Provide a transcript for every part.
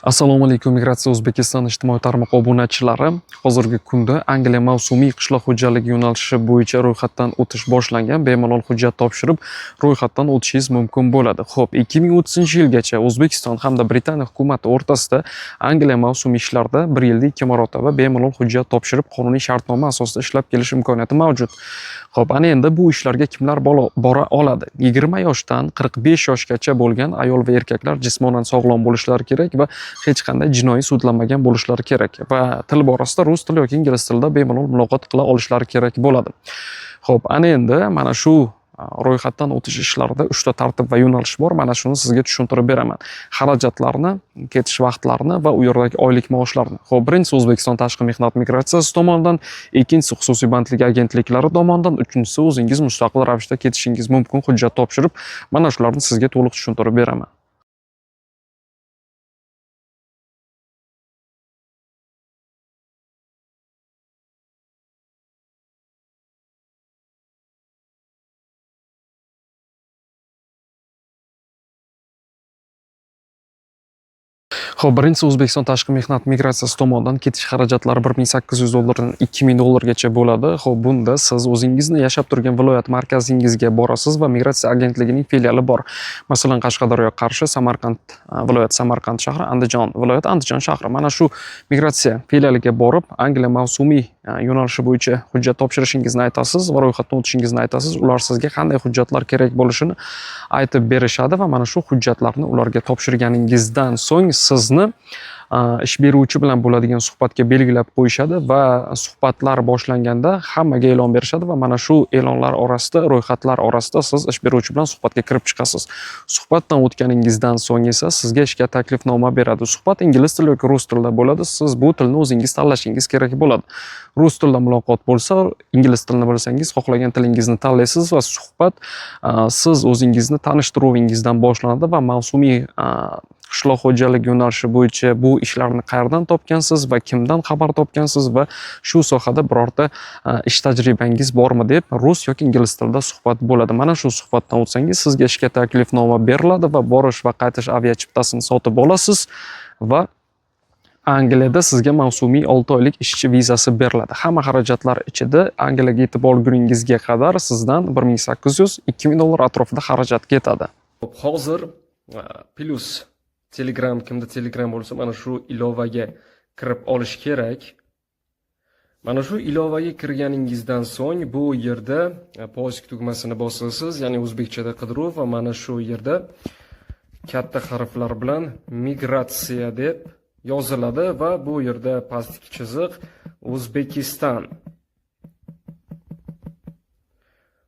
Assalomu alaykum, Migratsiya O'zbekiston ijtimoiy tarmoq obunachilari. Hozirgi kunda Angliya mavsumiy qishloq xo'jaligi yo'nalishi bo'yicha ro'yxatdan o'tish boshlangan. Bemalol hujjat topshirib, ro'yxatdan o'tishingiz mumkin bo'ladi. Xo'p, 2030-yilgacha O'zbekiston hamda Britaniya hukumati o'rtasida Angliya mavsumiy ishlarida 1 yilda 2 marotaba bemalol hujjat topshirib, qonuniy shartnoma asosida ishlab kelish imkoniyati mavjud. Xo'p, ana endi bu ishlarga kimlar bora oladi? 20 yoshdan 45 yoshgacha bo'lgan ayol va erkaklar jismonan sog'lom bo'lishlari kerak va hech qanday jinoiy sudlanmagan bo'lishlari kerak va til borasida rus tili yoki ingliz tilida bemalol muloqot qila olishlari kerak bo'ladi. Xo'p, ana endi mana shu ro'yxatdan o'tish ishlarida 3 ta tartib va yo'nalish bor. Mana shuni sizga tushuntirib beraman. Xarajatlarni, ketish vaqtlarini va u yerdagi oylik maoshlarni. Xo'p, birinchisi O'zbekiston tashqi mehnat migratsiyasi tomonidan, ikkinchisi xususiy bandlik agentliklari tomonidan, uchinchisi o'zingiz mustaqil ravishda ketishingiz mumkin hujjat topshirib, mana shularni sizga to'liq tushuntirib beraman. Xo'p, birinchisi O'zbekiston tashqi mehnat migratsiyasi tomonidan ketish xarajatlari $1800 dan $2000 bo'ladi. Xo'p, bunda siz o'zingizni yashab turgan viloyat markazingizga borasiz va migratsiya agentligining filiali bor. Masalan, Qashqadaryo, Qarshi, Samarqand viloyat Samarqand shahri, Andijon viloyat Andijon shahri. Mana shu migratsiya filialiga borib, Angliya mavsumiy yo'nalishi bo'yicha hujjat topshirishingizni aytasiz va ro'yxatdan o'tishingizni aytasiz. Ular sizga qanday hujjatlar kerak bo'lishini aytib berishadi va mana shu hujjatlarni ularga topshirganingizdan so'ng sizni ish beruvchi bilan bo'ladigan suhbatga belgilab qo'yishadi va suhbatlar boshlanganda hammaga e'lon berishadi va mana shu e'lonlar orasida, ro'yxatlar orasida siz ish beruvchi bilan suhbatga kirib chiqasiz. Suhbatdan o'tganingizdan so'ng esa sizga ishga taklifnoma beradi. Suhbat ingliz tili yoki rus tilida bo'ladi. Siz bu tilni o'zingiz tanlashingiz kerak bo'ladi. Rus tilida muloqot bo'lsa, ingliz tilini bilsangiz, xohlagan tilingizni tanlaysiz va suhbat siz o'zingizni tanishtiruvingizdan boshlanadi va mavsumiy qishloq xo'jaligi yo'nalishi bo'yicha bu ishlarni qayerdan topgansiz va kimdan xabar topgansiz va shu sohada birorta ish tajribangiz bormi deb rus yoki ingliz tilida suhbat bo'ladi. Mana shu suhbatdan o'tsangiz sizga ishga taklifnoma beriladi va borish va qaytish aviachiptasini sotib olasiz va Angliyada sizga mavsumiy 6 oylik ishchi vizasi beriladi. Hamma xarajatlar ichida Angliyaga yetib olguningizga qadar sizdan $1800-2000 atrofida xarajat ketadi. Hozir plus Telegram, kimda Telegram bo'lsa, mana shu ilovaga kirib olish kerak. Mana shu ilovaga kirganingizdan so'ng bu yerda poisk tugmasini bosasiz, ya'ni o'zbekchada qidiruv va mana shu yerda katta harflar bilan migratsiya deb yoziladi va bu yerda pastki chiziq O'zbekiston.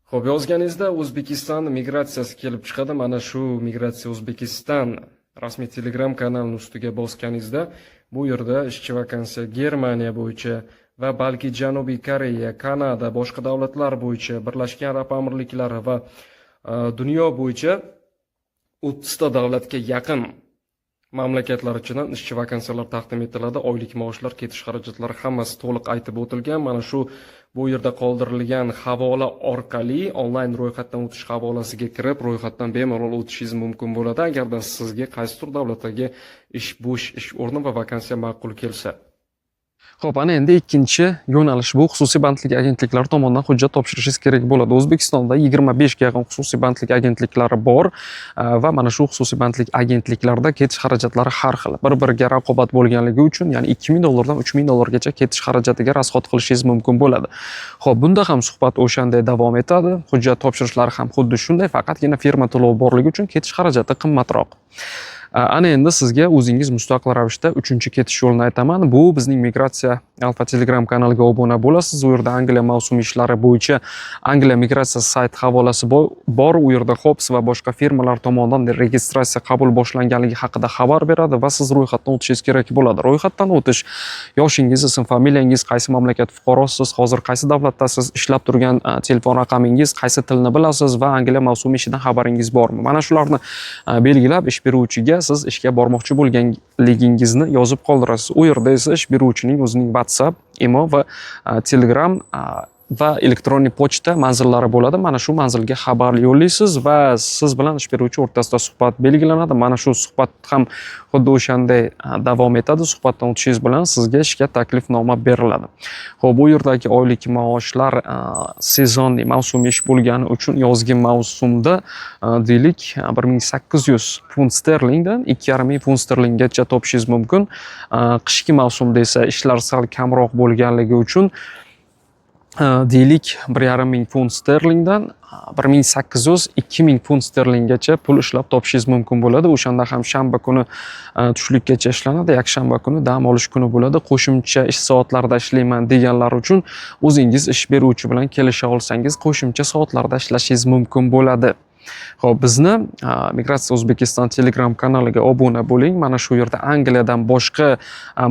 Xo'p, yozganingizda O'zbekiston migratsiyasi kelib chiqadi. Mana shu migratsiya O'zbekiston rasmiy Telegram kanalining ustiga bosganingizda bu yerda ishchi vakansiya Germaniya bo'yicha va balki Janubiy Koreya, Kanada, boshqa davlatlar bo'yicha, Birlashgan Arab Amirliklari va dunyo bo'yicha 30 ta davlatga yaqin mamlakatlar ichidan ishchi vakansiyalar taqdim etiladi. Oylik maoshlar, ketish xarajatlari hammasi to'liq aytib o'tilgan. Mana shu bu yerda qoldirilgan havola orqali onlayn ro'yxatdan o'tish havolasiga kirib, ro'yxatdan bemalol o'tishingiz mumkin bo'ladi, agarda sizga qaysidir davlatdagi bo'sh ish o'rni va vakansiya ma'qul kelsa. Xo'p, ana endi ikkinchi yo'nalish bu xususiy bandlik agentliklari tomonidan hujjat topshirishingiz kerak bo'ladi. O'zbekistonda 25 ga yaqin xususiy bandlik agentliklari bor va mana shu xususiy bandlik agentliklarida ketish xarajatlari har xil. Bir-biriga raqobat bo'lganligi uchun, ya'ni $2000 dan $3000 gacha ketish xarajatiga rasxod qilishingiz mumkin bo'ladi. Xo'p, bunda ham suhbat o'shanday davom etadi. Hujjat topshirishlari ham xuddi shunday, faqatgina firma to'lovi borligi uchun ketish xarajati qimmatroq. Ana endi sizga o'zingiz mustaqil ravishda 3-chi ketish yo'lini aytaman. Bu bizning migratsiya Alfa Telegram kanaliga obuna bo'lasiz. U yerda Angliya mavsumiy ishlari bo'yicha Angliya migratsiya sayt havolasi bor. U yerda Hops va boshqa firmalar tomonidan registratsiya qabul boshlanganligi haqida xabar beradi va siz ro'yxatdan o'tishingiz kerak bo'ladi. Ro'yxatdan o'tish, yoshingiz, ism familiyangiz, qaysi mamlakat fuqarosiz, hozir qaysi davlatdasiz, ishlab turgan telefon raqamingiz, qaysi tilni bilasiz va Angliya mavsumiy ishidan xabaringiz bormi? Mana shularni belgilab ish beruvchiga siz ishga bormoqchi bo'lganligingizni yozib qoldirasiz. U yerda esa ish beruvchining o'zining WhatsApp, imo va Telegram va elektron pochta manzillari bo'ladi. Mana shu manzilga xabar yo'llaysiz va siz bilan ish beruvchi o'rtasida suhbat belgilanadi. Mana shu suhbat ham xuddi o'shanday davom etadi. Suhbatdan o'tishingiz bilan sizga ishga taklifnoma beriladi. Xo'p, bu yerdagi oylik maoshlar sezonli mavsumiy ish bo'lgani uchun yozgi mavsumda deylik 1800 funt sterlingdan 2500 funt sterlinggacha topishingiz mumkin. Qishki mavsumda esa ishlar sal kamroq bo'lganligi uchun deylik 1500 funt sterlingdan 1800-2000 funt sterlinggacha pul ishlab topishingiz mumkin bo'ladi. O'shanda ham shanba kuni tushlikkacha ishlanadi, yakshanba kuni dam olish kuni bo'ladi. Qo'shimcha ish soatlarida ishlayman deganlar uchun o'zingiz ish beruvchi bilan kelisha olsangiz qo'shimcha soatlarda ishlashingiz mumkin bo'ladi. Xo'p, bizni Migratsiya O'zbekiston Telegram kanaliga obuna bo'ling. Mana shu yerda Angliyadan boshqa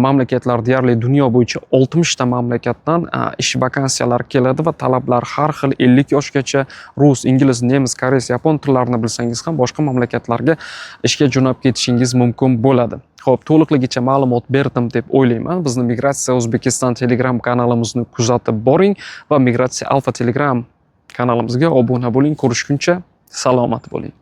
mamlakatlar, deyarli dunyo bo'yicha 60 ta mamlakatdan ish vakansiyalari keladi va talablar har xil 50 yoshgacha rus, ingliz, nemis, koreys, yapon tillarini bilsangiz ham boshqa mamlakatlarga ishga jo'nab ketishingiz mumkin bo'ladi. Xo'p, to'liqligicha ma'lumot berdim deb o'ylayman. Bizni Migratsiya O'zbekiston Telegram kanalimizni kuzatib boring va Migratsiya Alfa Telegram kanalimizga obuna bo'ling. Ko'rishguncha salomat bo'ling.